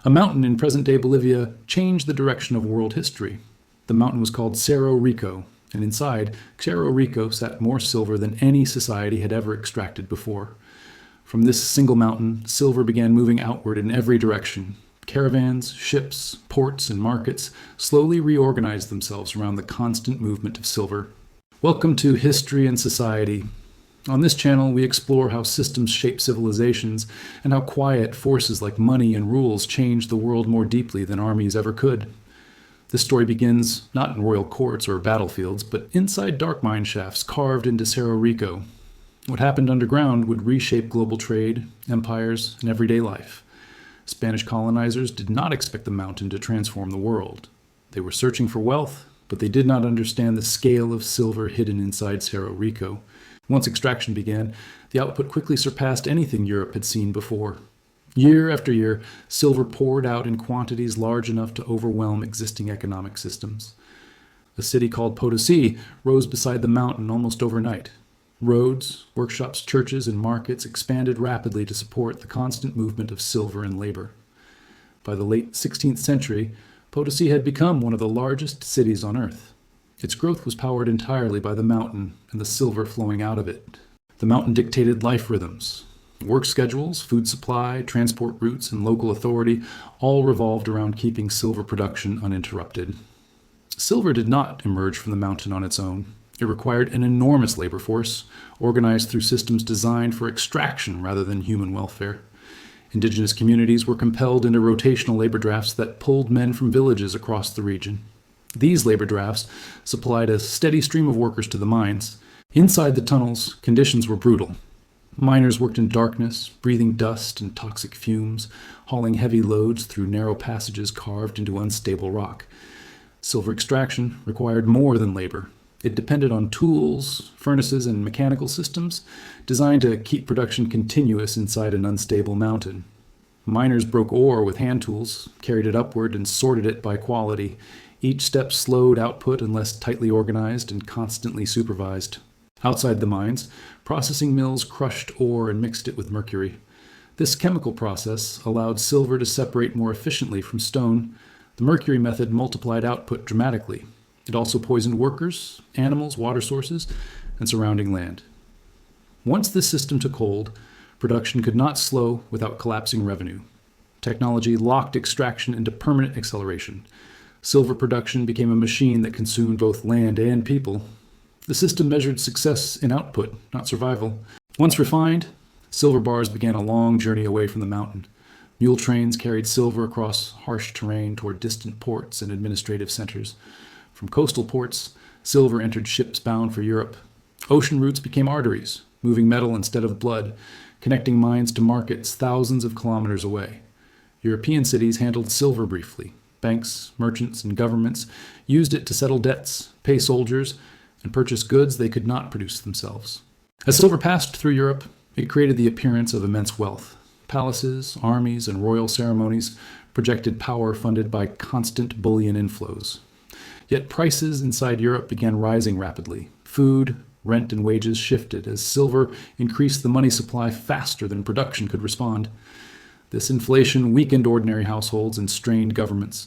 A mountain in present-day Bolivia changed the direction of world history. The mountain was called Cerro Rico, and inside, Cerro Rico sat more silver than any society had ever extracted before. From this single mountain, silver began moving outward in every direction. Caravans, ships, ports, and markets slowly reorganized themselves around the constant movement of silver. Welcome to History and Society. On this channel, we explore how systems shape civilizations and how quiet forces like money and rules change the world more deeply than armies ever could. This story begins not in royal courts or battlefields, but inside dark mine shafts carved into Cerro Rico. What happened underground would reshape global trade, empires, and everyday life. Spanish colonizers did not expect the mountain to transform the world. They were searching for wealth, but they did not understand the scale of silver hidden inside Cerro Rico. Once extraction began, the output quickly surpassed anything Europe had seen before. Year after year, silver poured out in quantities large enough to overwhelm existing economic systems. A city called Potosí rose beside the mountain almost overnight. Roads, workshops, churches, and markets expanded rapidly to support the constant movement of silver and labor. By the late 16th century, Potosí had become one of the largest cities on Earth. Its growth was powered entirely by the mountain and the silver flowing out of it. The mountain dictated life rhythms. Work schedules, food supply, transport routes, and local authority all revolved around keeping silver production uninterrupted. Silver did not emerge from the mountain on its own. It required an enormous labor force, organized through systems designed for extraction rather than human welfare. Indigenous communities were compelled into rotational labor drafts that pulled men from villages across the region. These labor drafts supplied a steady stream of workers to the mines. Inside the tunnels, conditions were brutal. Miners worked in darkness, breathing dust and toxic fumes, hauling heavy loads through narrow passages carved into unstable rock. Silver extraction required more than labor. It depended on tools, furnaces, and mechanical systems designed to keep production continuous inside an unstable mountain. Miners broke ore with hand tools, carried it upward, and sorted it by quality. Each step slowed output unless tightly organized and constantly supervised. Outside the mines, processing mills crushed ore and mixed it with mercury. This chemical process allowed silver to separate more efficiently from stone. The mercury method multiplied output dramatically. It also poisoned workers, animals, water sources, and surrounding land. Once this system took hold, production could not slow without collapsing revenue. Technology locked extraction into permanent acceleration. Silver production became a machine that consumed both land and people. The system measured success in output, not survival. Once refined, silver bars began a long journey away from the mountain. Mule trains carried silver across harsh terrain toward distant ports and administrative centers. From coastal ports, silver entered ships bound for Europe. Ocean routes became arteries, moving metal instead of blood, connecting mines to markets thousands of kilometers away. European cities handled silver briefly. Banks, merchants, and governments used it to settle debts, pay soldiers, and purchase goods they could not produce themselves. As silver passed through Europe, it created the appearance of immense wealth. Palaces, armies, and royal ceremonies projected power funded by constant bullion inflows. Yet prices inside Europe began rising rapidly. Food, rent, and wages shifted as silver increased the money supply faster than production could respond. This inflation weakened ordinary households and strained governments.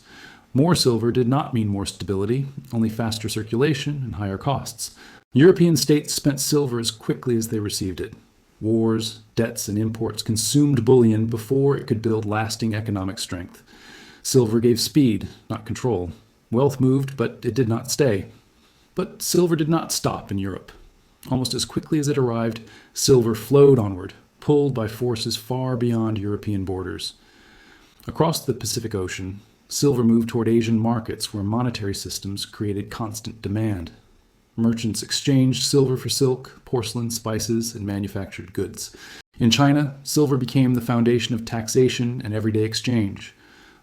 More silver did not mean more stability, only faster circulation and higher costs. European states spent silver as quickly as they received it. Wars, debts, and imports consumed bullion before it could build lasting economic strength. Silver gave speed, not control. Wealth moved, but it did not stay. But silver did not stop in Europe. Almost as quickly as it arrived, silver flowed onward, pulled by forces far beyond European borders. Across the Pacific Ocean, silver moved toward Asian markets where monetary systems created constant demand. Merchants exchanged silver for silk, porcelain, spices, and manufactured goods. In China, silver became the foundation of taxation and everyday exchange.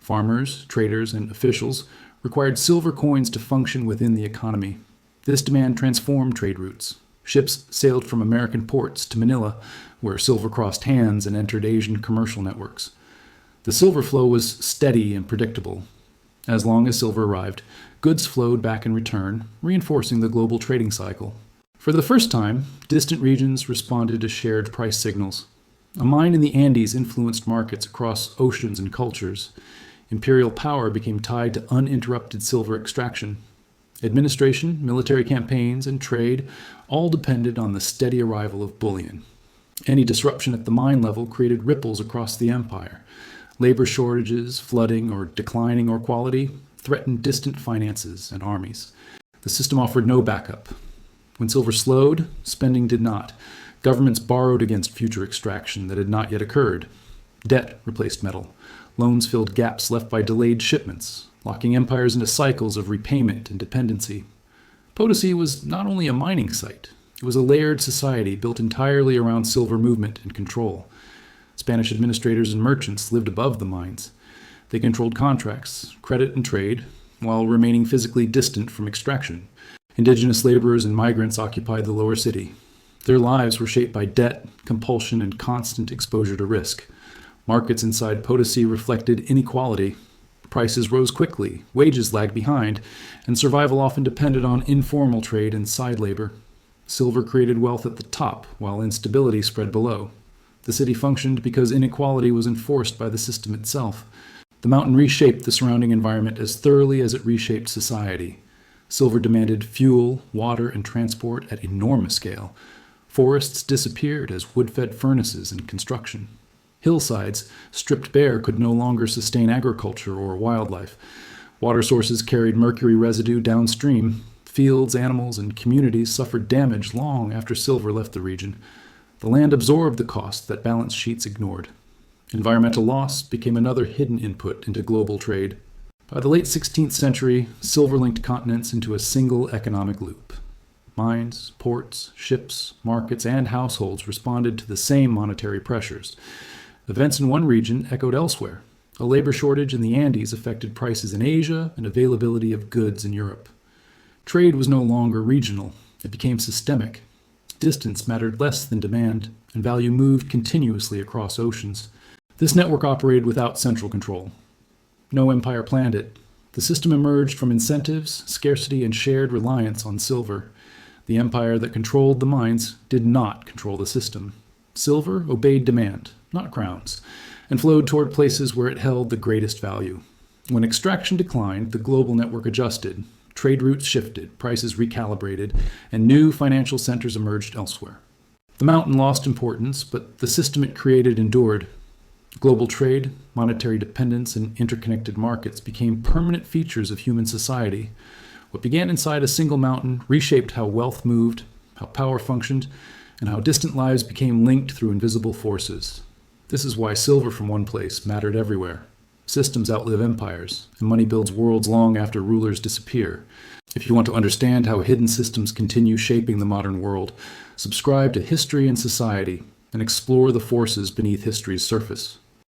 Farmers, traders, and officials required silver coins to function within the economy. This demand transformed trade routes. Ships sailed from American ports to Manila, where silver crossed hands and entered Asian commercial networks. The silver flow was steady and predictable. As long as silver arrived, goods flowed back in return, reinforcing the global trading cycle. For the first time, distant regions responded to shared price signals. A mine in the Andes influenced markets across oceans and cultures. Imperial power became tied to uninterrupted silver extraction. Administration, military campaigns, and trade all depended on the steady arrival of bullion. Any disruption at the mine level created ripples across the empire. Labor shortages, flooding, or declining ore quality threatened distant finances and armies. The system offered no backup. When silver slowed, spending did not. Governments borrowed against future extraction that had not yet occurred. Debt replaced metal. Loans filled gaps left by delayed shipments, locking empires into cycles of repayment and dependency. Potosí was not only a mining site, it was a layered society built entirely around silver movement and control. Spanish administrators and merchants lived above the mines. They controlled contracts, credit, and trade, while remaining physically distant from extraction. Indigenous laborers and migrants occupied the lower city. Their lives were shaped by debt, compulsion, and constant exposure to risk. Markets inside Potosí reflected inequality. Prices rose quickly, wages lagged behind, and survival often depended on informal trade and side labor. Silver created wealth at the top, while instability spread below. The city functioned because inequality was enforced by the system itself. The mountain reshaped the surrounding environment as thoroughly as it reshaped society. Silver demanded fuel, water, and transport at enormous scale. Forests disappeared as wood-fed furnaces and construction. Hillsides, stripped bare, could no longer sustain agriculture or wildlife. Water sources carried mercury residue downstream. Fields, animals, and communities suffered damage long after silver left the region. The land absorbed the cost that balance sheets ignored. Environmental loss became another hidden input into global trade. By the late 16th century, silver linked continents into a single economic loop. Mines, ports, ships, markets, and households responded to the same monetary pressures. Events in one region echoed elsewhere. A labor shortage in the Andes affected prices in Asia and availability of goods in Europe. Trade was no longer regional. It became systemic. Distance mattered less than demand, and value moved continuously across oceans. This network operated without central control. No empire planned it. The system emerged from incentives, scarcity, and shared reliance on silver. The empire that controlled the mines did not control the system. Silver obeyed demand, not crowns, and flowed toward places where it held the greatest value. When extraction declined, the global network adjusted. Trade routes shifted, prices recalibrated, and new financial centers emerged elsewhere. The mountain lost importance, but the system it created endured. Global trade, monetary dependence, and interconnected markets became permanent features of human society. What began inside a single mountain reshaped how wealth moved, how power functioned, and how distant lives became linked through invisible forces. This is why silver from one place mattered everywhere. Systems outlive empires, and money builds worlds long after rulers disappear. If you want to understand how hidden systems continue shaping the modern world, subscribe to History and Society and explore the forces beneath history's surface.